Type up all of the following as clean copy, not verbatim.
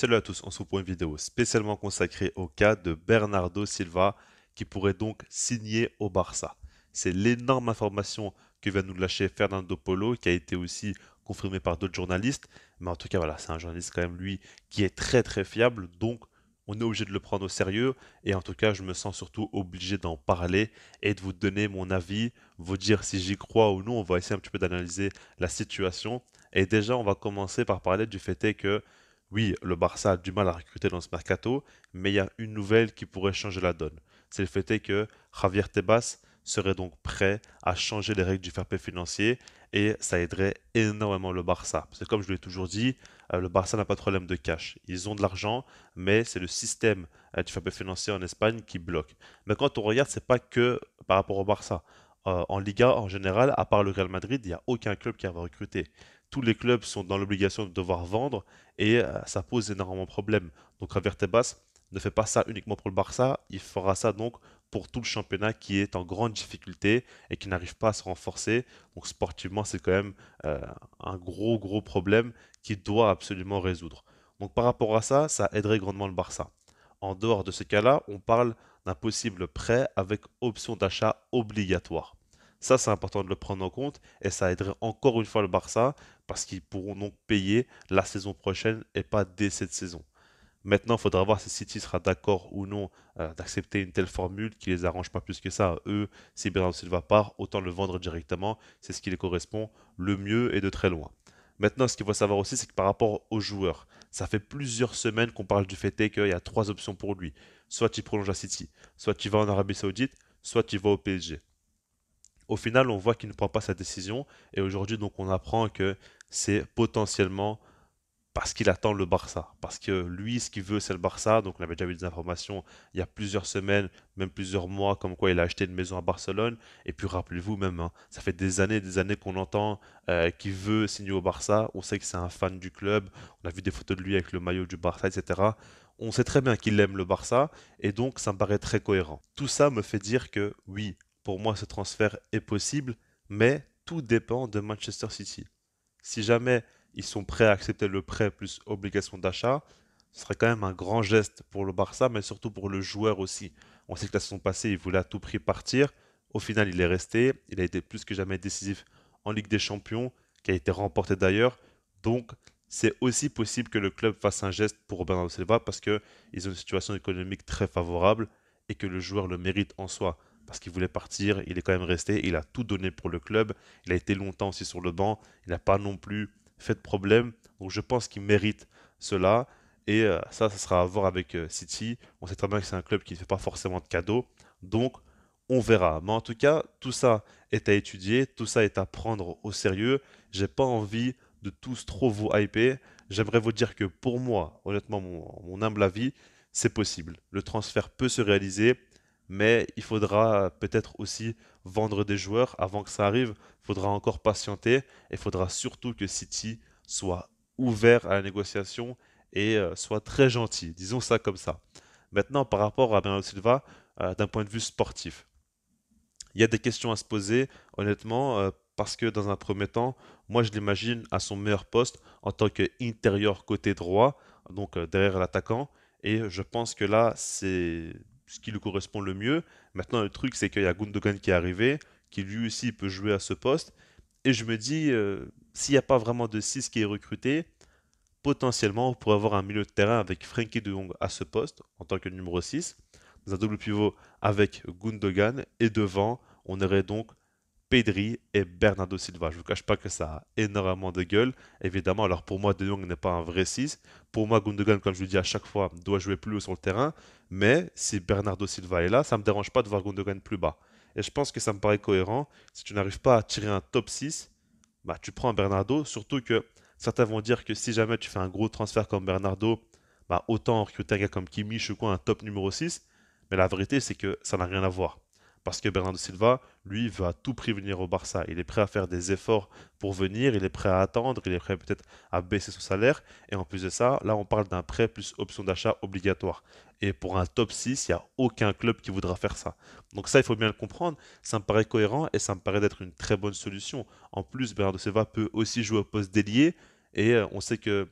Salut à tous, on se retrouve pour une vidéo spécialement consacrée au cas de Bernardo Silva qui pourrait donc signer au Barça. C'est l'énorme information que vient nous lâcher Fernando Polo qui a été aussi confirmée par d'autres journalistes. Mais en tout cas, voilà, c'est un journaliste quand même, lui, qui est très très fiable. Donc, on est obligé de le prendre au sérieux. Et en tout cas, je me sens surtout obligé d'en parler et de vous donner mon avis, vous dire si j'y crois ou non. On va essayer un petit peu d'analyser la situation. Et déjà, on va commencer par parler du fait est que oui, le Barça a du mal à recruter dans ce mercato, mais il y a une nouvelle qui pourrait changer la donne. C'est le fait est que Javier Tebas serait donc prêt à changer les règles du fair play financier et ça aiderait énormément le Barça. Parce que comme je l'ai toujours dit, le Barça n'a pas de problème de cash. Ils ont de l'argent, mais c'est le système du fair play financier en Espagne qui bloque. Mais quand on regarde, c'est pas que par rapport au Barça. En Liga, en général, à part le Real Madrid, il n'y a aucun club qui a recruté. Tous les clubs sont dans l'obligation de devoir vendre et ça pose énormément de problèmes. Donc Javier Tebas ne fait pas ça uniquement pour le Barça, il fera ça donc pour tout le championnat qui est en grande difficulté et qui n'arrive pas à se renforcer. Donc sportivement, c'est quand même euh, un gros problème qu'il doit absolument résoudre. Donc par rapport à ça, ça aiderait grandement le Barça. En dehors de ce cas-là, on parle d'un possible prêt avec option d'achat obligatoire. Ça, c'est important de le prendre en compte et ça aiderait encore une fois le Barça parce qu'ils pourront donc payer la saison prochaine et pas dès cette saison. Maintenant, il faudra voir si City sera d'accord ou non d'accepter une telle formule qui les arrange pas plus que ça. Eux, si Bernardo Silva part, autant le vendre directement. C'est ce qui les correspond le mieux et de très loin. Maintenant, ce qu'il faut savoir aussi, c'est que par rapport aux joueurs, ça fait plusieurs semaines qu'on parle du fait qu'il y a trois options pour lui. Soit tu prolonges à City, soit tu vas en Arabie Saoudite, soit tu vas au PSG. Au final, on voit qu'il ne prend pas sa décision et aujourd'hui, donc, on apprend que c'est potentiellement parce qu'il attend le Barça. Parce que lui, ce qu'il veut, c'est le Barça. Donc, on avait déjà eu des informations il y a plusieurs semaines, même plusieurs mois, comme quoi il a acheté une maison à Barcelone. Et puis, rappelez-vous même, hein, ça fait des années qu'on entend qu'il veut signer au Barça. On sait que c'est un fan du club. On a vu des photos de lui avec le maillot du Barça, etc. On sait très bien qu'il aime le Barça. Et donc, ça me paraît très cohérent. Tout ça me fait dire que oui, pour moi, ce transfert est possible. Mais tout dépend de Manchester City. Si jamais ils sont prêts à accepter le prêt plus obligation d'achat, ce serait quand même un grand geste pour le Barça, mais surtout pour le joueur aussi. On sait que la saison passée, il voulait à tout prix partir. Au final, il est resté. Il a été plus que jamais décisif en Ligue des Champions, qui a été remportée d'ailleurs. Donc, c'est aussi possible que le club fasse un geste pour Bernardo Silva parce qu'ils ont une situation économique très favorable et que le joueur le mérite en soi. Parce qu'il voulait partir, il est quand même resté, il a tout donné pour le club, il a été longtemps aussi sur le banc, il n'a pas non plus fait de problème. Donc je pense qu'il mérite cela. Et ça sera à voir avec City. On sait très bien que c'est un club qui ne fait pas forcément de cadeaux. Donc on verra. Mais en tout cas, tout ça est à étudier, tout ça est à prendre au sérieux. J'ai pas envie de tous trop vous hyper. J'aimerais vous dire que pour moi, honnêtement, mon humble avis, c'est possible. Le transfert peut se réaliser, mais il faudra peut-être aussi vendre des joueurs avant que ça arrive. Il faudra encore patienter et il faudra surtout que City soit ouvert à la négociation et soit très gentil, disons ça comme ça. Maintenant, par rapport à Bernardo Silva, d'un point de vue sportif, il y a des questions à se poser, honnêtement, parce que dans un premier temps, moi je l'imagine à son meilleur poste en tant qu'intérieur côté droit, donc derrière l'attaquant, et je pense que là, c'est ce qui lui correspond le mieux. Maintenant, le truc, c'est qu'il y a Gundogan qui est arrivé, qui lui aussi peut jouer à ce poste, et je me dis, s'il n'y a pas vraiment de 6 qui est recruté, potentiellement, on pourrait avoir un milieu de terrain avec Frenkie de Jong à ce poste, en tant que numéro 6, dans un double pivot avec Gundogan, et devant, on aurait donc Pedri et Bernardo Silva. Je ne vous cache pas que ça a énormément de gueule, évidemment. Alors pour moi, De Jong n'est pas un vrai 6. Pour moi, Gundogan, comme je le dis à chaque fois, doit jouer plus haut sur le terrain. Mais si Bernardo Silva est là, ça ne me dérange pas de voir Gundogan plus bas. Et je pense que ça me paraît cohérent. Si tu n'arrives pas à tirer un top 6, bah, tu prends un Bernardo, surtout que certains vont dire que si jamais tu fais un gros transfert comme Bernardo, bah, autant recruter un gars comme Kimmich ou quoi, un top numéro 6. Mais la vérité, c'est que ça n'a rien à voir. Parce que Bernardo Silva, lui, veut à tout prix venir au Barça. Il est prêt à faire des efforts pour venir, il est prêt à attendre, il est prêt peut-être à baisser son salaire. Et en plus de ça, là, on parle d'un prêt plus option d'achat obligatoire. Et pour un top 6, il n'y a aucun club qui voudra faire ça. Donc ça, il faut bien le comprendre. Ça me paraît cohérent et ça me paraît d'être une très bonne solution. En plus, Bernardo Silva peut aussi jouer au poste d'ailier. Et on sait que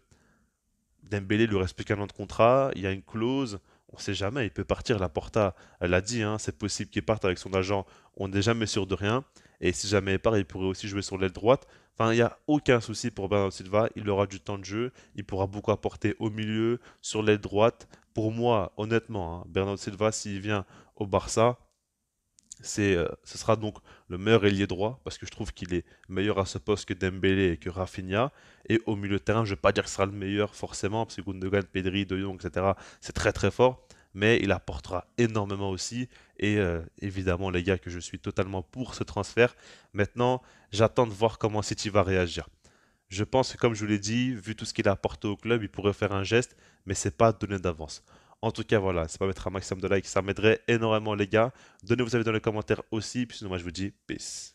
Dembélé, il lui reste plus qu'un an de contrat, il y a une clause, on sait jamais, il peut partir. Laporta, elle l'a dit, hein, c'est possible qu'il parte avec son agent, on n'est jamais sûr de rien. Et si jamais il part, il pourrait aussi jouer sur l'aile droite. Enfin, il n'y a aucun souci pour Bernardo Silva, il aura du temps de jeu, il pourra beaucoup apporter au milieu, sur l'aile droite. Pour moi, honnêtement, hein, Bernardo Silva, s'il vient au Barça, ce sera donc le meilleur ailier droit parce que je trouve qu'il est meilleur à ce poste que Dembélé et que Rafinha. Et au milieu de terrain, je ne vais pas dire que ce sera le meilleur forcément parce que Gundogan, Pedri, De Jong, etc. c'est très très fort. Mais il apportera énormément aussi. Et évidemment, les gars, que je suis totalement pour ce transfert. Maintenant, j'attends de voir comment City va réagir. Je pense que, comme je vous l'ai dit, vu tout ce qu'il a apporté au club, il pourrait faire un geste, mais c'est pas donné d'avance. En tout cas, voilà, c'est pas mettre un maximum de likes, ça m'aiderait énormément, les gars. Donnez vos avis dans les commentaires aussi, puis sinon, moi je vous dis peace.